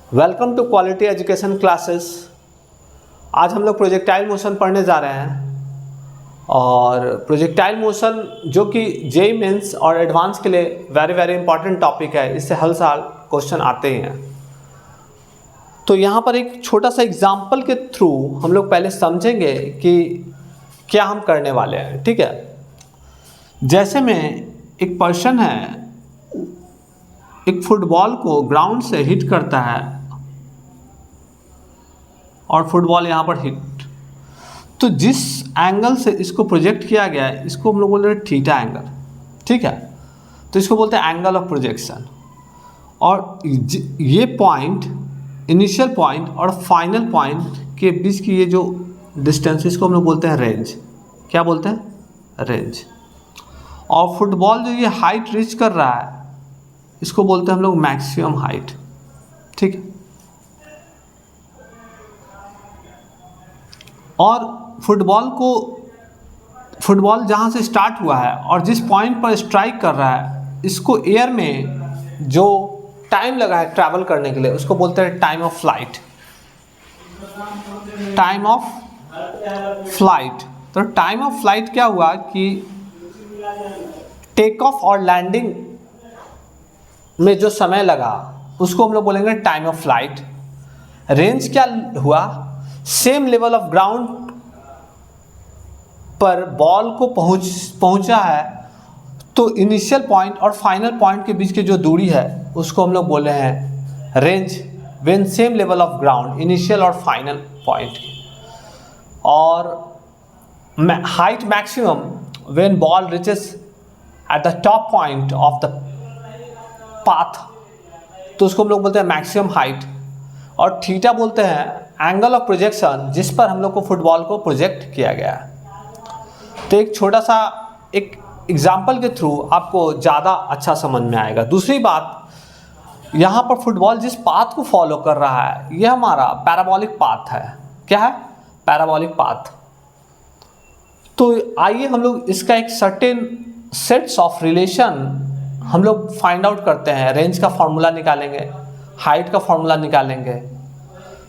Welcome to quality education classes. आज हम लोग प्रोजेक्टाइल मोशन पढ़ने जा रहे हैं और प्रोजेक्टाइल मोशन जो कि जेईई मेंस और एडवांस के लिए वेरी इंपॉर्टेंट टॉपिक है। इससे हर साल क्वेश्चन आते ही हैं। तो यहाँ पर एक छोटा सा एग्जाम्पल के थ्रू हम लोग पहले समझेंगे कि क्या हम करने वाले हैं। ठीक है, जैसे में एक पर्सन है, एक फुटबॉल को ग्राउंड से हिट करता है और फुटबॉल यहाँ पर हिट, तो जिस एंगल से इसको प्रोजेक्ट किया गया है इसको हम लोग बोल रहे हैं थीटा एंगल। ठीक है, तो इसको बोलते हैं एंगल ऑफ प्रोजेक्शन। और ये पॉइंट, इनिशियल पॉइंट और फाइनल पॉइंट के बीच की ये जो डिस्टेंस, इसको हम लोग बोलते हैं रेंज। क्या बोलते हैं? रेंज। और फुटबॉल जो ये हाइट रीच कर रहा है इसको बोलते हैं हम लोग मैक्सिमम हाइट। ठीक है, और फुटबॉल जहाँ से स्टार्ट हुआ है और जिस पॉइंट पर स्ट्राइक कर रहा है, इसको एयर में जो टाइम लगा है ट्रैवल करने के लिए उसको बोलते हैं time of flight. Time of flight. तो टाइम ऑफ फ्लाइट क्या हुआ कि टेक ऑफ और लैंडिंग में जो समय लगा उसको हम लोग बोलेंगे टाइम ऑफ फ्लाइट। रेंज क्या हुआ? सेम लेवल ऑफ ग्राउंड पर बॉल को पहुंचा है, तो इनिशियल पॉइंट और फाइनल पॉइंट के बीच की जो दूरी है उसको हम लोग बोले हैं range. When same level of ground, initial और फाइनल पॉइंट। और height maximum when ball reaches at the top point of the path, तो उसको हम लोग बोलते हैं मैक्सिमम हाइट। और थीटा बोलते हैं एंगल ऑफ प्रोजेक्शन जिस पर हम लोग को फुटबॉल को प्रोजेक्ट किया गया है। तो एक छोटा सा एक एग्जाम्पल के थ्रू आपको ज़्यादा अच्छा समझ में आएगा। दूसरी बात, यहाँ पर फुटबॉल जिस पाथ को फॉलो कर रहा है यह हमारा पैराबोलिक पाथ है। क्या है? Parabolic path. तो आइए हम लोग इसका एक सर्टेन सेट्स ऑफ रिलेशन हम लोग फाइंड आउट करते हैं। रेंज का फॉर्मूला निकालेंगे, हाइट का फॉर्मूला निकालेंगे,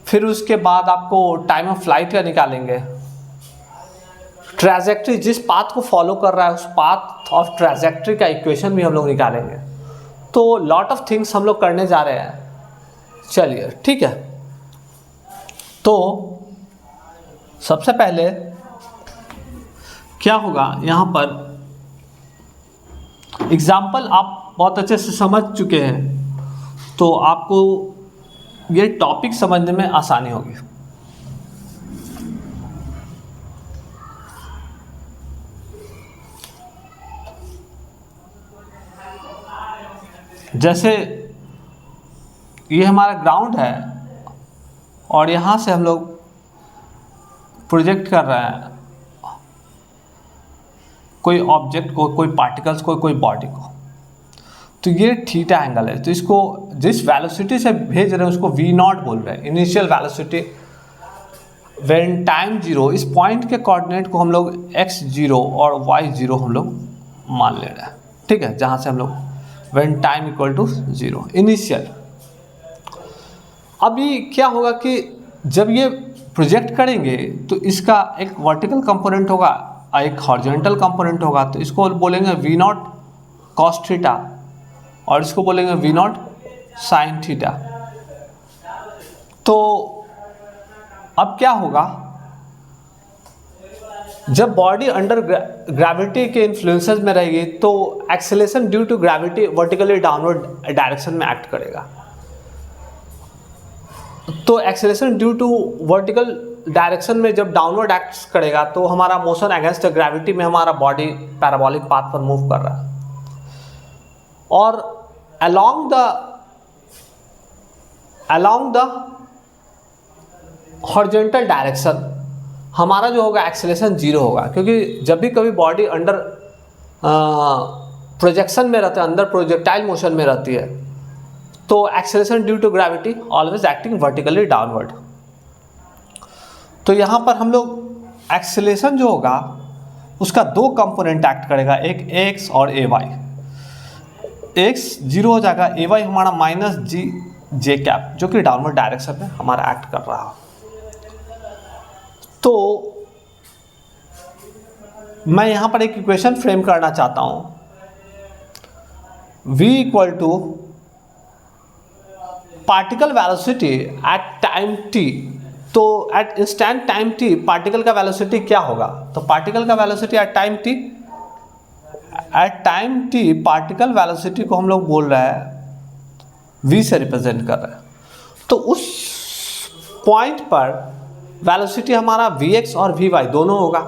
फिर उसके बाद आपको टाइम ऑफ फ्लाइट का निकालेंगे, ट्रैजेक्टरी जिस पाथ को फॉलो कर रहा है उस पाथ ऑफ ट्रैजेक्टरी का इक्वेशन भी हम लोग निकालेंगे। तो लॉट ऑफ थिंग्स हम लोग करने जा रहे हैं। चलिए ठीक है, तो सबसे पहले क्या होगा, यहाँ पर एग्जाम्पल आप बहुत अच्छे से समझ चुके हैं तो आपको ये टॉपिक समझने में आसानी होगी। जैसे ये हमारा ग्राउंड है और यहाँ से हम लोग प्रोजेक्ट कर रहे हैं कोई ऑब्जेक्ट को, कोई पार्टिकल्स को, कोई बॉडी को। तो ये थीटा एंगल है। तो इसको जिस वेलोसिटी से भेज रहे हैं उसको v0 बोल रहे हैं, इनिशियल वेलोसिटी। व्हेन टाइम 0, इस पॉइंट के कोऑर्डिनेट को हम लोग x0 और y0 हम लोग मान ले रहे हैं। ठीक है, जहाँ से हम लोग when time equal to 0 initial. अभी क्या होगा कि जब ये प्रोजेक्ट करेंगे तो इसका एक वर्टिकल कंपोनेंट होगा, एक हॉरिजॉन्टल कंपोनेंट होगा। तो इसको बोलेंगे v0 cos थीटा और इसको बोलेंगे v0 sin थीटा। तो अब क्या होगा, जब बॉडी अंडर ग्रेविटी के इन्फ्लुएंसेस में रहेगी तो acceleration due to gravity vertically downward direction में एक्ट करेगा। तो acceleration due to vertical direction में जब डाउनवर्ड एक्ट करेगा तो हमारा मोशन अगेंस्ट द ग्रेविटी में हमारा बॉडी पैराबोलिक पाथ पर मूव कर रहा है। और along the horizontal डायरेक्शन हमारा जो होगा एक्सेलेरेशन 0 होगा, क्योंकि जब भी कभी बॉडी अंडर प्रोजेक्शन में रहता है, अंदर प्रोजेक्टाइल मोशन में रहती है, तो acceleration due to gravity always acting vertically downward. तो यहाँ पर हम लोग एक्सेलेरेशन जो होगा उसका दो कंपोनेंट एक्ट करेगा, एक एक्स और ए वाई। एक्स जीरो हो जाएगा, ए वाई हमारा माइनस जी जे कैप जो कि डाउनवर्ड डायरेक्शन में हमारा एक्ट कर रहा हो। तो मैं यहाँ पर एक इक्वेशन फ्रेम करना चाहता हूँ, v equal to particle velocity at time t। तो at instant time t particle का वेलोसिटी क्या होगा? तो पार्टिकल का velocity at time t, particle velocity को हम लोग बोल रहे हैं v से रिप्रेजेंट कर रहे हैं। तो उस पॉइंट पर वेलोसिटी हमारा vx और vy दोनों होगा,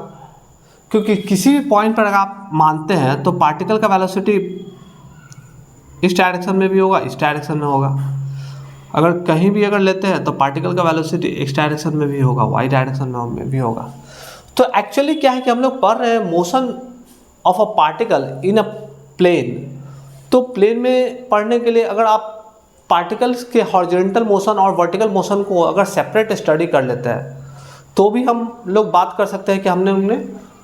क्योंकि किसी भी पॉइंट पर अगर आप मानते हैं तो पार्टिकल का वेलोसिटी इस डायरेक्शन में भी होगा, इस डायरेक्शन में होगा। अगर कहीं भी अगर लेते हैं तो पार्टिकल का वेलोसिटी इस डायरेक्शन में भी होगा, वाई डायरेक्शन में भी होगा। तो एक्चुअली क्या है कि हम लोग पढ़ रहे हैं motion of a particle in a plane. तो प्लेन में पढ़ने के लिए अगर आप पार्टिकल्स के हॉरिजॉन्टल मोशन और वर्टिकल मोशन को अगर सेपरेट स्टडी कर लेते हैं तो भी हम लोग बात कर सकते हैं कि हमने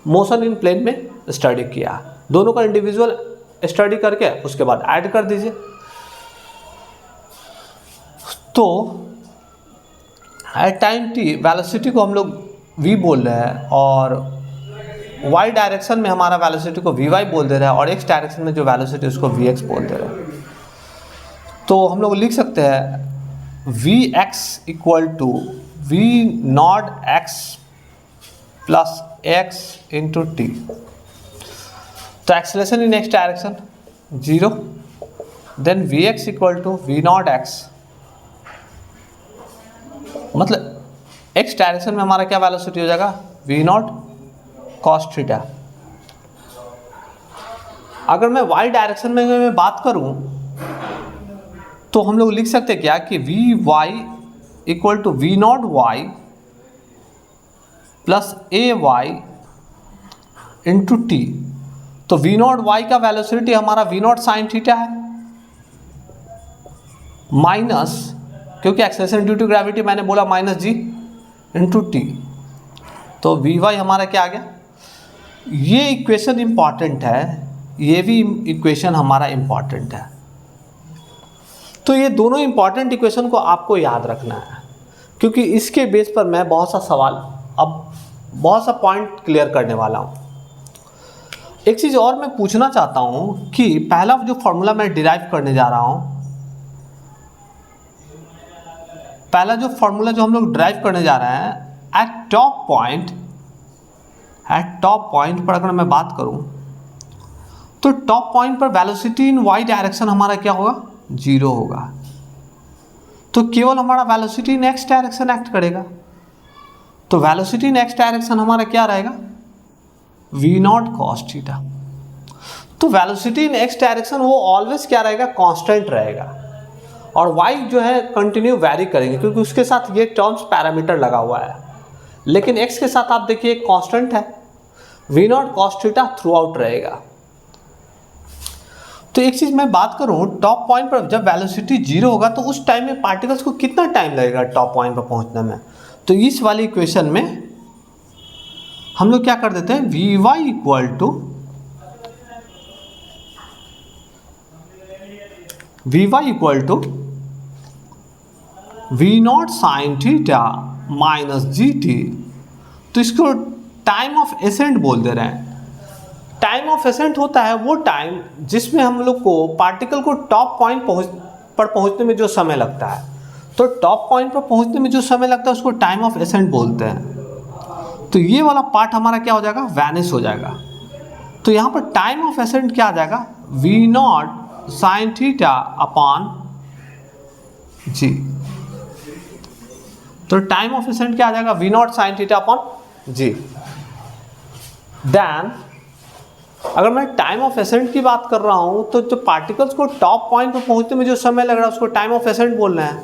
मोशन इन प्लेन में स्टडी किया। दोनों का इंडिविजुअल स्टडी करके उसके बाद ऐड कर दीजिए। तो एट टाइम t वेलोसिटी को हम लोग v बोल रहे हैं और y डायरेक्शन में हमारा वेलोसिटी को vy बोल दे रहा है और x डायरेक्शन में जो वेलोसिटी उसको vx बोल दे रहा है। तो हम लोग लिख सकते हैं vx equal to v naught x plus x into t. तो acceleration in x direction 0, then vx equal to v naught x, मतलब x डायरेक्शन में हमारा क्या वेलोसिटी हो जाएगा? v naught cos theta. अगर मैं y डायरेक्शन में मैं बात करूं तो हम लोग लिख सकते हैं क्या कि vy equal to v not y plus ay into t. तो v नॉट y का वेलोसिटी हमारा v नॉट साइन थीटा है, माइनस, क्योंकि एक्सेलरेशन ड्यू टू ग्रेविटी मैंने बोला माइनस g इंटू टी। तो vy हमारा क्या आ गया? ये इक्वेशन इंपॉर्टेंट है, ये भी इक्वेशन हमारा इंपॉर्टेंट है। तो ये दोनों इंपॉर्टेंट इक्वेशन को आपको याद रखना है, क्योंकि इसके बेस पर मैं बहुत सा पॉइंट क्लियर करने वाला हूँ। एक चीज़ और मैं पूछना चाहता हूँ कि पहला जो फॉर्मूला मैं डिराइव करने जा रहा हूँ, पहला जो फॉर्मूला जो हम लोग ड्राइव करने जा रहे हैं एट टॉप पॉइंट पर अगर मैं बात करूं तो टॉप पॉइंट पर वेलोसिटी इन वाई डायरेक्शन हमारा क्या होगा? 0 होगा। तो केवल हमारा वेलोसिटी इन एक्स डायरेक्शन एक्ट करेगा। तो वेलोसिटी इन एक्स डायरेक्शन हमारा क्या रहेगा? v naught cos theta. तो वेलोसिटी इन एक्स डायरेक्शन वो ऑलवेज क्या रहेगा? कांस्टेंट रहेगा, और y जो है कंटिन्यू वैरी करेंगे, क्योंकि उसके साथ ये टर्म्स पैरामीटर लगा हुआ है। लेकिन x के साथ आप देखिए कांस्टेंट है, v naught cos theta through out रहेगा। तो एक चीज़ मैं बात करूं, टॉप पॉइंट पर जब वेलोसिटी 0 होगा तो उस टाइम में पार्टिकल्स को कितना टाइम लगेगा टॉप पॉइंट पर पहुंचने में? तो इस वाली इक्वेशन में हम लोग क्या कर देते हैं, vy equal to v not sine theta minus g t. तो इसको टाइम ऑफ एसेंट बोल दे रहे हैं। टाइम ऑफ एसेंट होता है वो टाइम जिसमें हम लोग को पार्टिकल को टॉप पॉइंट पर पहुंचने में जो समय लगता है। तो टॉप पॉइंट पर पहुंचने में जो समय लगता है उसको टाइम ऑफ एसेंट बोलते हैं। तो ये वाला पार्ट हमारा क्या हो जाएगा? वैनिश हो जाएगा। तो यहाँ पर टाइम ऑफ एसेंट क्या आ जाएगा? v not sine theta upon g. तो टाइम ऑफ एसेंट क्या आ जाएगा? v not sine theta upon g. Then अगर मैं टाइम ऑफ एसेंट की बात कर रहा हूं तो जो पार्टिकल्स को टॉप पॉइंट पर पहुंचने में जो समय लग रहा है उसको टाइम ऑफ एसेंट बोल रहे हैं।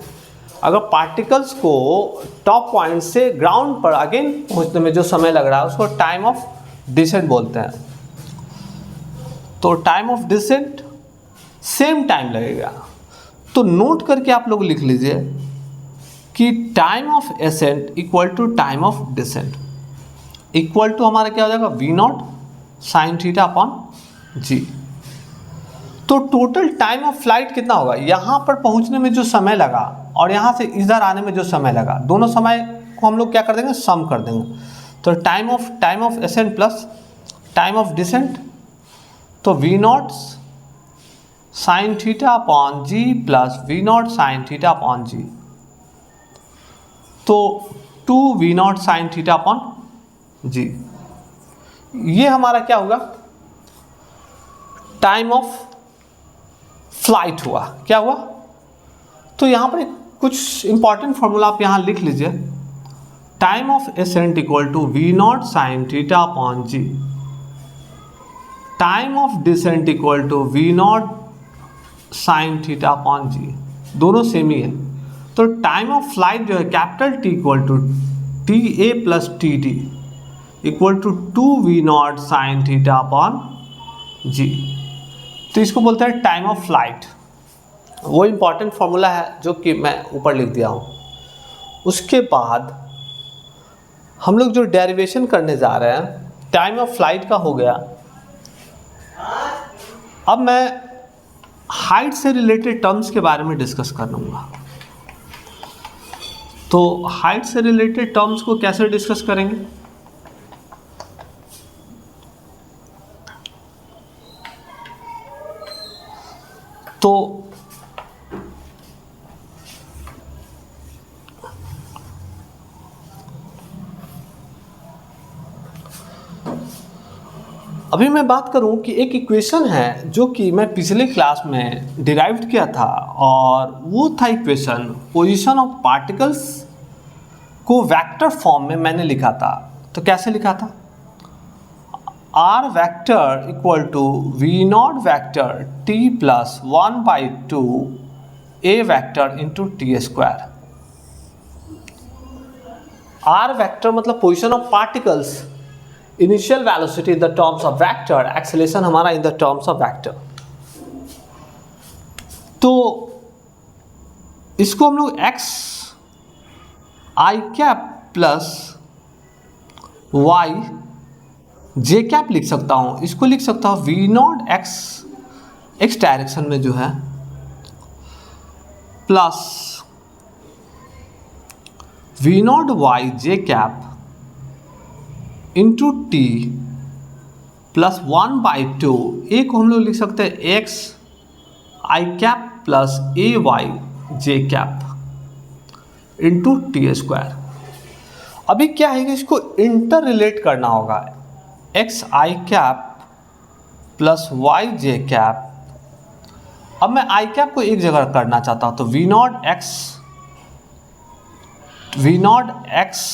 अगर पार्टिकल्स को टॉप पॉइंट से ग्राउंड पर अगेन पहुंचने में जो समय लग रहा है उसको टाइम ऑफ डिसेंट बोलते हैं। तो time of descent same time लगेगा। तो नोट करके आप लोग लिख लीजिए कि time of ascent equal to time of descent equal to हमारा क्या हो जाएगा? v not sine theta upon g. तो टोटल टाइम ऑफ फ्लाइट कितना होगा, यहाँ पर पहुँचने में जो समय लगा और यहाँ से इधर आने में जो समय लगा, दोनों समय को हम लोग क्या कर देंगे, सम कर देंगे। तो time of ascent plus time of descent, तो v not sine theta upon g plus v not sine theta upon g, तो 2 v not sine theta upon g. ये हमारा क्या होगा, टाइम ऑफ फ्लाइट हुआ। क्या हुआ, तो यहाँ पर कुछ इंपॉर्टेंट फॉर्मूला आप यहाँ लिख लीजिए। Time of ascent equal to v not sine theta upon g, time of descent equal to v not sine theta upon g, दोनों सेम ही है। तो टाइम ऑफ फ्लाइट जो है capital T equal to t a plus t d equal to 2 v not sine theta upon g. तो इसको बोलते हैं time of flight. वो इम्पॉर्टेंट फॉर्मूला है जो कि मैं ऊपर लिख दिया हूँ। उसके बाद हम लोग जो डेरिवेशन करने जा रहे हैं, टाइम ऑफ फ्लाइट का हो गया। अब मैं हाइट से रिलेटेड टर्म्स के बारे में डिस्कस कर लूँगा। तो हाइट से रिलेटेड टर्म्स को कैसे डिस्कस करेंगे, तो अभी मैं बात करूं कि एक इक्वेशन है जो कि मैं पिछले क्लास में डिराइव्ड किया था, और वो था इक्वेशन पोजीशन ऑफ पार्टिकल्स को वेक्टर फॉर्म में मैंने लिखा था। तो कैसे लिखा था, r vector equal to v naught vector t plus 1/2 a vector into t square. R vector मतलब position of particles, initial velocity in the terms of vector, acceleration हमारा in the terms of vector. तो इसको हम लोग x i cap plus y j cap लिख सकता हूं। इसको लिख सकता हूं वी नॉट एक्स डायरेक्शन में जो है plus v not y j cap into t plus 1/2 a को हम लोग लिख सकते हैं x i cap plus a y j cap into t square. अभी क्या है कि इसको इंटर रिलेट करना होगा, x i cap plus y j cap. अब मैं आई कैप को एक जगह करना चाहता हूं, तो v not x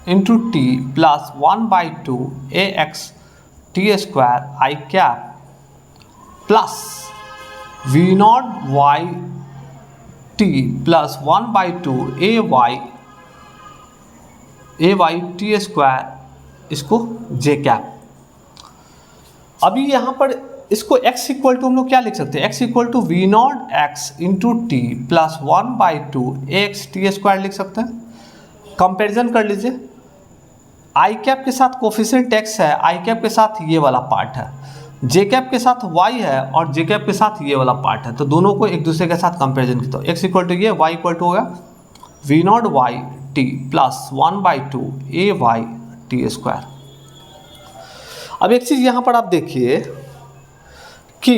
into t plus 1/2 a x t square i cap plus v not y t plus 1/2 a y t square, इसको जे कैप। अभी यहाँ पर इसको x इक्वल टू हम लोग क्या लिख सकते हैं, x equal to v not x into t plus 1/2 a x t square लिख सकते हैं। कंपेरिजन कर लीजिए, आई कैप के साथ कोफिशिएंट x है, आई कैप के साथ ये वाला पार्ट है, जे कैप के साथ y है और जे कैप के साथ ये वाला पार्ट है। तो दोनों को एक दूसरे के साथ कंपेरिजन किया, तो x इक्वल टू ये, y इक्वल टू होगा v not y t plus 1/2 a y t square. अब एक चीज़ यहाँ पर आप देखिए कि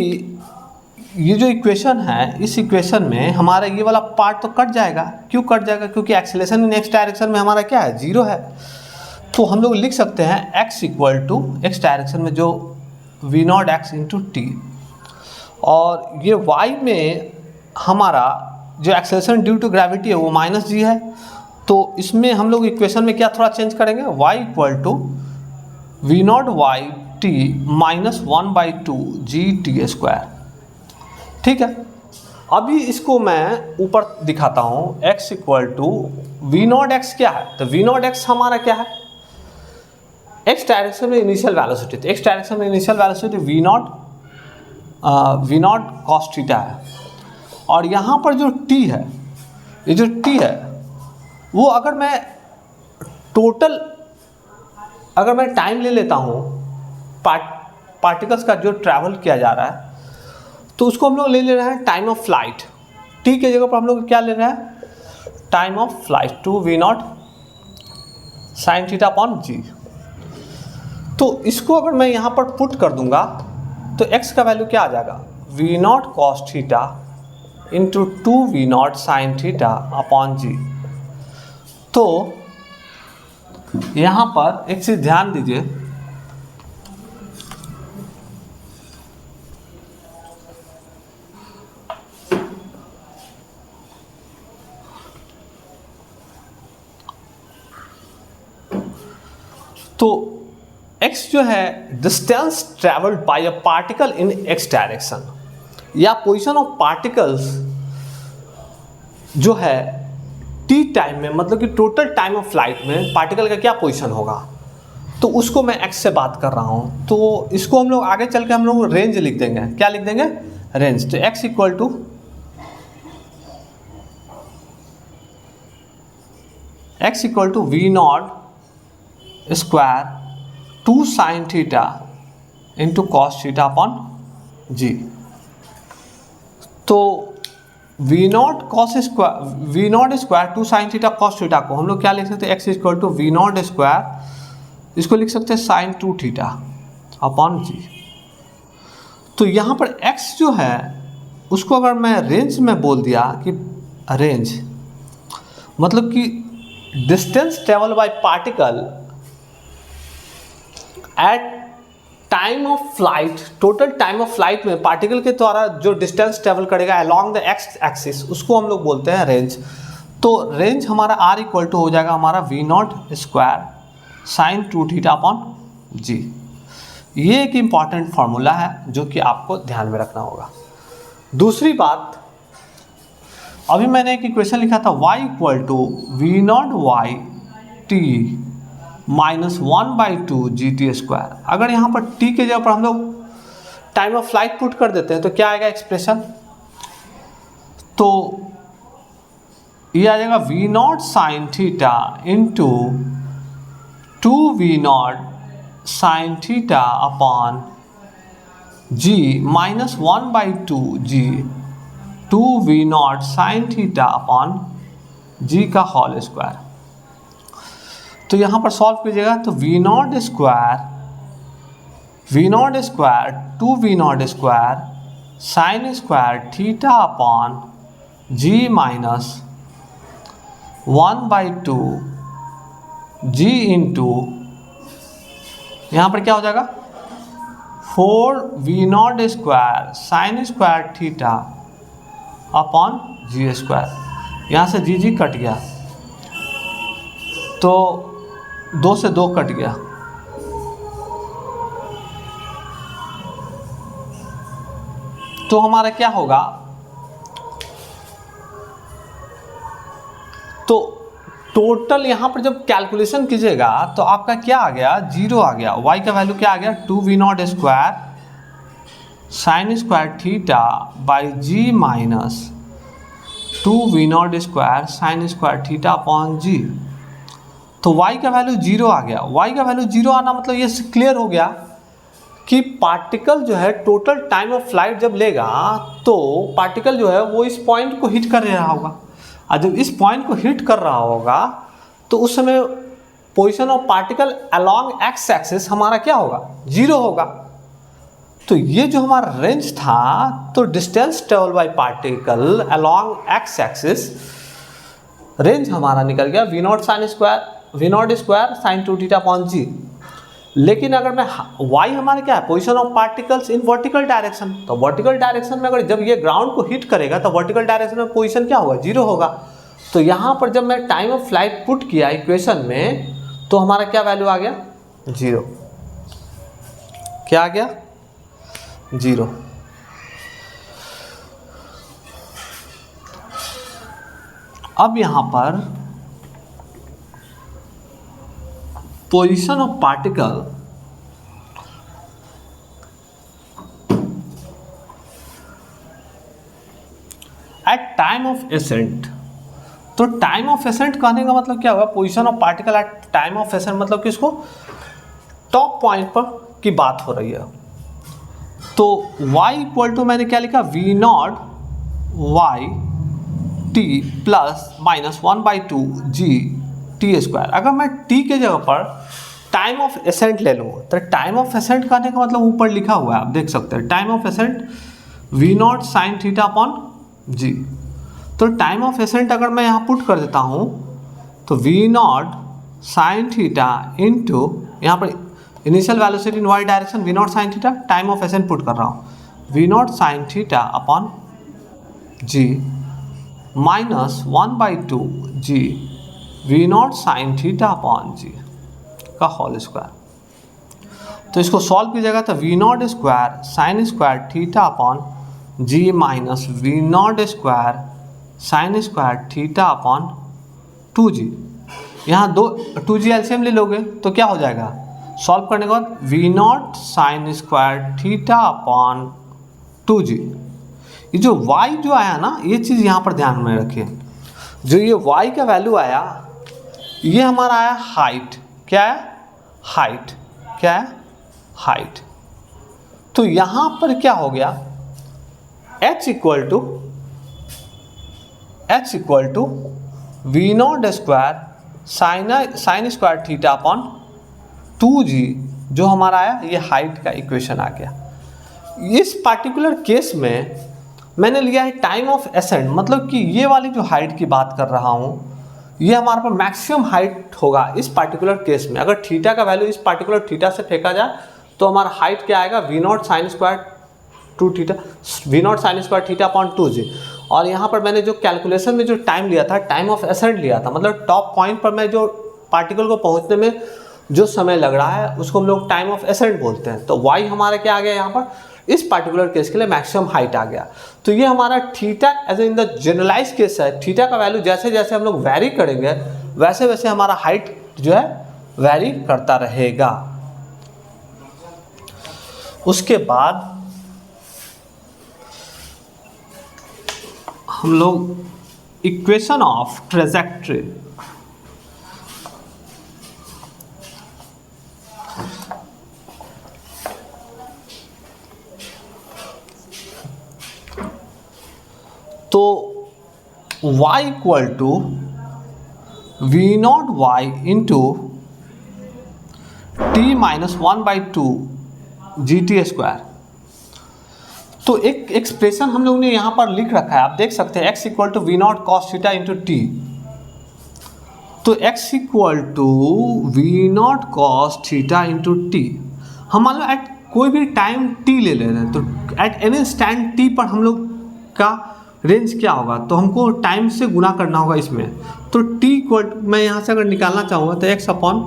ये जो इक्वेशन है, इस इक्वेशन में हमारा ये वाला पार्ट तो कट जाएगा। क्यों कट जाएगा, क्योंकि एक्सेलरेशन इन एक्स डायरेक्शन में हमारा क्या है, 0 है। तो हम लोग लिख सकते हैं x equal to x direction में जो v not x into t, और ये y में हमारा जो एक्सेलरेशन ड्यू टू ग्रेविटी है वो -g है। तो इसमें हम लोग इक्वेशन में क्या थोड़ा चेंज करेंगे, y equal to v not y t minus 1/2 g t square. ठीक है, अभी इसको मैं ऊपर दिखाता हूँ, x equal to v not x क्या है, तो वी नॉट एक्स हमारा क्या है, x डायरेक्शन में इनिशियल वेलोसिटी। तो x डायरेक्शन में initial velocity v not cos theta है, और यहाँ पर जो t है, ये जो t है वो अगर मैं टोटल अगर मैं टाइम ले लेता हूँ पार्टिकल्स का जो ट्रैवल किया जा रहा है, तो उसको हम लोग ले रहे हैं टाइम ऑफ फ्लाइट। टी के जगह पर हम लोग क्या ले रहे हैं, time of flight 2v0 sin theta upon g. तो इसको अगर मैं यहाँ पर पुट कर दूंगा तो x का वैल्यू क्या आ जाएगा, v0 cos theta into 2v0 sin theta upon g. तो यहाँ पर एक चीज़ ध्यान दीजिए, तो x जो है distance travelled by a particle in x direction, या पोजीशन ऑफ पार्टिकल्स जो है t टाइम में, मतलब कि टोटल टाइम ऑफ फ्लाइट में पार्टिकल का क्या पोजीशन होगा, तो उसको मैं x से बात कर रहा हूँ। तो इसको हम लोग आगे चल के हम लोग रेंज लिख देंगे, क्या लिख देंगे, रेंज। तो x equal to v0 square 2 sin theta into cos theta upon g. तो v0 cos square v0 square 2 sin theta cos theta को हम लोग क्या लिख सकते हैं, x equal to v0 square, इसको लिख सकते हैं sin 2 थीटा अपॉन जी। तो यहाँ पर x जो है उसको अगर मैं रेंज में बोल दिया कि रेंज मतलब कि distance travel by particle at time of flight, total time of flight में पार्टिकल के द्वारा जो डिस्टेंस ट्रेवल करेगा अलोंग द एक्स एक्सिस, उसको हम लोग बोलते हैं रेंज। तो रेंज हमारा r इक्वल टू हो जाएगा हमारा v0 square sine 2 theta upon g. ये एक इम्पॉर्टेंट फार्मूला है जो कि आपको ध्यान में रखना होगा। दूसरी बात, अभी मैंने एक इक्वेशन लिखा था y equal to v0 y t minus 1/2 GT square. अगर यहाँ पर t के जगह पर हम लोग टाइम ऑफ फ्लाइट पुट कर देते हैं तो क्या आएगा एक्सप्रेशन, तो ये आ जाएगा v0 sine theta into 2v0 sine theta upon g minus 1/2 g 2v0 sine theta upon g का होल स्क्वायर। तो यहाँ पर सॉल्व कीजिएगा तो v0 square 2v0 square sine square theta upon g minus 1/2 g into यहाँ पर क्या हो जाएगा 4v0 square sine square theta upon g square. यहाँ से जी कट गया तो 2 से 2 कट गया, तो हमारा क्या होगा, तो टोटल यहाँ पर जब कैलकुलेशन कीजिएगा तो आपका क्या आ गया, 0 आ गया। y का वैल्यू क्या आ गया, 2v0 square sine square theta by g minus 2v0 square sine square theta upon g. तो y का वैल्यू 0 आ गया। y का वैल्यू 0 आना मतलब ये क्लियर हो गया कि पार्टिकल जो है टोटल टाइम ऑफ फ्लाइट जब लेगा तो पार्टिकल जो है वो इस पॉइंट को हिट कर रहा होगा, और जब इस पॉइंट को हिट कर रहा होगा तो उस समय position of particle along x axis हमारा क्या होगा, 0 होगा। तो ये जो हमारा रेंज था, तो distance travel by particle along x axis, range हमारा निकल गया v0 square sine 2 theta upon g. लेकिन अगर मैं y हमारे क्या है, position of particles in vertical direction, तो वर्टिकल डायरेक्शन में अगर जब ये ग्राउंड को हिट करेगा तो वर्टिकल डायरेक्शन में पोजीशन क्या होगा, 0 होगा। तो यहाँ पर जब मैं टाइम ऑफ फ्लाइट पुट किया इक्वेशन में तो हमारा क्या वैल्यू आ गया, 0। क्या आ गया, 0। अब यहाँ पर position of particle at time of accent. तो टाइम ऑफ एसेंट कहने का मतलब क्या हुआ, position of particle at time of accent मतलब कि इसको टॉप पॉइंट पर की बात हो रही है। तो y इक्वल टू मैंने क्या लिखा, v not y t plus minus 1/2 g t square. अगर मैं t के जगह पर टाइम ऑफ एसेंट ले लूँ तो टाइम ऑफ एसेंट करने का मतलब ऊपर लिखा हुआ है, आप देख सकते हैं, time of ascent v not sine theta upon g. तो टाइम ऑफ एसेंट अगर मैं यहाँ पुट कर देता हूँ तो v not sine theta into, यहाँ पर initial velocity in y direction v not sine theta, time of ascent put कर रहा हूँ, v not sine theta upon g minus 1/2 g v not sine theta upon g का whole square. तो इसको solve कीजिएगा तो v naught square sine square theta upon g minus v naught square sine square theta upon 2g। यहाँ 2g LCM ले लोगे तो क्या हो जाएगा, सॉल्व करने के बाद v not sine square theta upon 2g। ये जो y जो आया ना, ये चीज़ यहाँ पर ध्यान में रखिए, जो ये y का वैल्यू आया ये हमारा आया हाइट। क्या है, हाइट। क्या है, हाइट। तो यहाँ पर क्या हो गया, h equal to v naught square sine square theta upon 2g, जो हमारा आया ये हाइट का इक्वेशन आ गया। इस पार्टिकुलर केस में मैंने लिया है टाइम ऑफ एसेंट, मतलब कि ये वाली जो हाइट की बात कर रहा हूँ ये हमारे पर मैक्सिमम हाइट होगा इस पार्टिकुलर केस में। अगर थीटा का वैल्यू इस पार्टिकुलर थीटा से फेंका जाए तो हमारा हाइट क्या आएगा, v not sine square 2 theta, v not sine square theta upon 2g। और यहाँ पर मैंने जो कैलकुलेशन में जो टाइम लिया था, टाइम ऑफ एसेंट लिया था, मतलब टॉप पॉइंट पर मैं जो पार्टिकल को पहुँचने में जो समय लग रहा है उसको हम लोग टाइम ऑफ एसेंट बोलते हैं। तो y हमारा क्या आ गया यहाँ पर, इस पार्टिकुलर केस के लिए मैक्सिमम हाइट आ गया। तो ये हमारा theta as in the generalise case है, थीटा का वैल्यू जैसे जैसे हम लोग वैरी करेंगे वैसे वैसे हमारा हाइट जो है वैरी करता रहेगा। उसके बाद हम लोग इक्वेशन ऑफ ट्रेजेक्ट्री, तो y equal to v not y into t minus 1/2 g t square. तो एक एक्सप्रेशन हम लोग ने यहाँ पर लिख रखा है, आप देख सकते हैं, x equal to v not cos theta into t. तो x equal to v not cos theta into t, हम मान लो एट कोई भी टाइम t ले ले रहे हैं, तो एट एनी स्टैंड t पर हम लोग का रेंज क्या होगा, तो हमको टाइम से गुना करना होगा इसमें। तो t इक्वल मैं यहाँ से अगर निकालना चाहूँगा तो x upon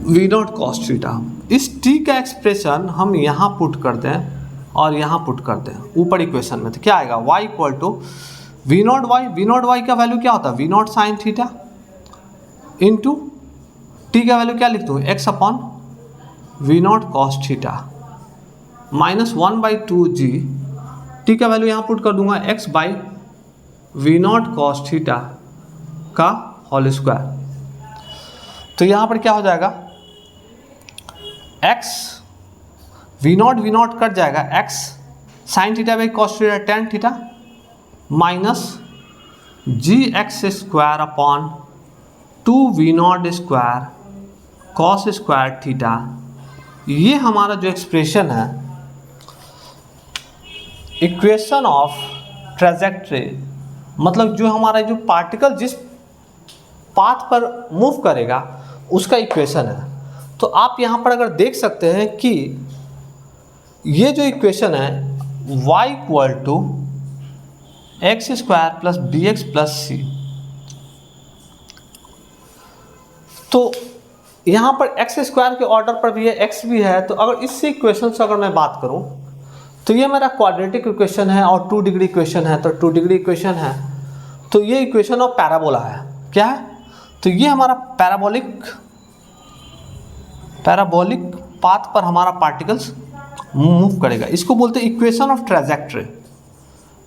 v not cos theta, इस t का एक्सप्रेशन हम यहाँ पुट करते हैं और यहाँ पुट करते हैं ऊपर इक्वेशन में। तो क्या आएगा, y equal to v not y का वैल्यू क्या होता है, v not sine theta into t का वैल्यू क्या लिख दूँ, x upon v not cos theta minus 1/2 g, t का वैल्यू यहाँ पुट कर दूंगा x by v not cos theta का होल स्क्वायर। तो यहाँ पर क्या हो जाएगा, x वी नॉट कट जाएगा, x sine theta by cos theta tan theta minus ji x square upon 2 v naught square cos square theta. ये हमारा जो एक्सप्रेशन है इक्वेशन ऑफ ट्रेजेक्ट्री, मतलब जो हमारा जो पार्टिकल जिस पाथ पर मूव करेगा उसका इक्वेशन है। तो आप यहाँ पर अगर देख सकते हैं कि ये जो इक्वेशन है y equal to x square plus b x plus c, तो यहाँ पर एक्स स्क्वायर के ऑर्डर पर भी है, x भी है। तो अगर इस इक्वेशन से अगर मैं बात करूँ तो ये मेरा क्वाड्रेटिक इक्वेशन है और 2 डिग्री इक्वेशन है, तो 2 डिग्री इक्वेशन है। तो ये इक्वेशन ऑफ पैराबोला है। क्या है, तो ये हमारा पैराबोलिक पाथ पर हमारा पार्टिकल्स मूव करेगा, इसको बोलते हैं equation of trajectory.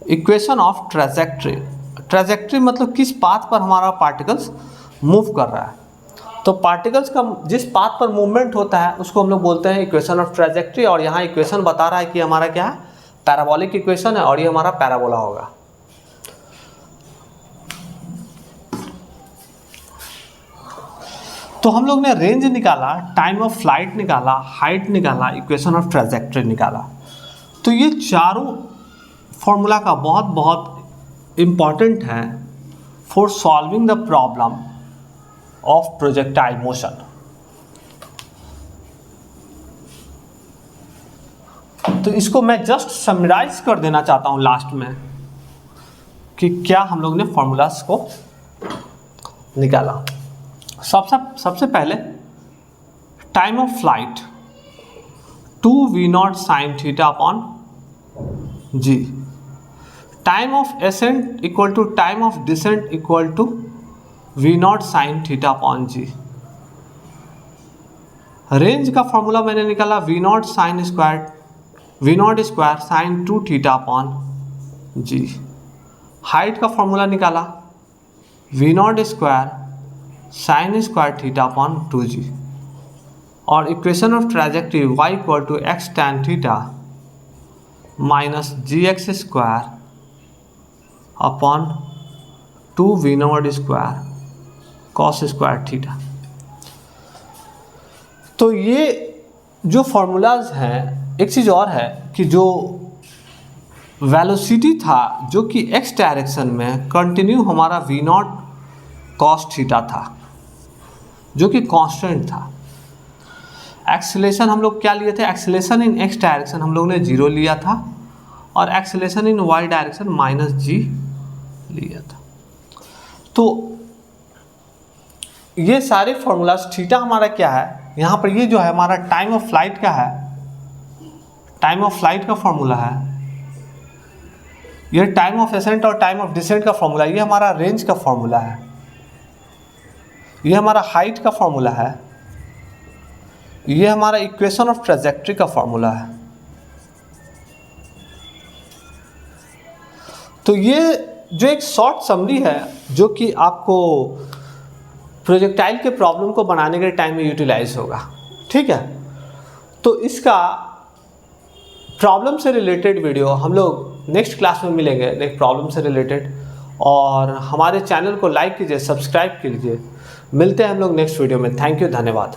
Equation of trajectory, trajectory मतलब किस पाथ पर हमारा पार्टिकल्स मूव कर रहा है। तो पार्टिकल्स का जिस पाथ पर मूवमेंट होता है उसको हम लोग बोलते हैं इक्वेशन ऑफ ट्रैजेक्टरी। और यहाँ इक्वेशन बता रहा है कि हमारा क्या है, पैराबोलिक इक्वेशन है और ये हमारा पैराबोला होगा। तो हम लोग ने रेंज निकाला, टाइम ऑफ फ्लाइट निकाला, हाइट निकाला, इक्वेशन ऑफ ट्रैजेक्टरी निकाला। तो ये चारों फॉर्मूला का बहुत बहुत इम्पॉर्टेंट है for solving the problem of projectile motion. तो इसको मैं जस्ट समराइज कर देना चाहता हूं लास्ट में कि क्या हम लोग ने फॉर्मूलास को निकाला। सबसे पहले time of flight 2v0 sin theta upon g, time of ascent equal to time of descent equal to v0 sin theta upon g. Range का फॉर्मूला मैंने निकाला v0 square sine 2 theta upon g. Height का formula निकाला v0 square sine square theta upon 2g। और equation of trajectory y equal to x tan theta minus gx square upon 2v0 square cos square theta. तो ये जो formulas हैं, एक चीज़ और है कि जो वेलोसिटी था जो कि x डायरेक्शन में कंटिन्यू हमारा v0 कॉस थीटा था जो कि कांस्टेंट था। एक्सेलेरेशन हम लोग क्या लिए थे, एक्सेलेरेशन इन x डायरेक्शन हम लोग ने 0 लिया था और एक्सेलेरेशन इन y डायरेक्शन -g लिया था। तो ये सारे फॉर्मूलाज, थीटा हमारा क्या है यहाँ पर, ये जो है हमारा टाइम ऑफ फ्लाइट का है, टाइम ऑफ फ्लाइट का फॉर्मूला है, ये टाइम ऑफ एसेंट और टाइम ऑफ डिसेंट का फॉर्मूला, ये हमारा रेंज का फॉर्मूला है, ये हमारा हाइट का फॉर्मूला है, ये हमारा इक्वेशन ऑफ ट्रैजेक्टरी का फॉर्मूला है। तो ये जो एक शॉर्ट समरी है जो कि आपको प्रोजेक्टाइल के प्रॉब्लम को बनाने के टाइम में यूटिलाइज होगा, ठीक है। तो इसका प्रॉब्लम से रिलेटेड वीडियो हम लोग नेक्स्ट क्लास में मिलेंगे, नेक्स्ट प्रॉब्लम से रिलेटेड। और हमारे चैनल को लाइक कीजिए, सब्सक्राइब कीजिए। मिलते हैं हम लोग नेक्स्ट वीडियो में। थैंक यू, धन्यवाद।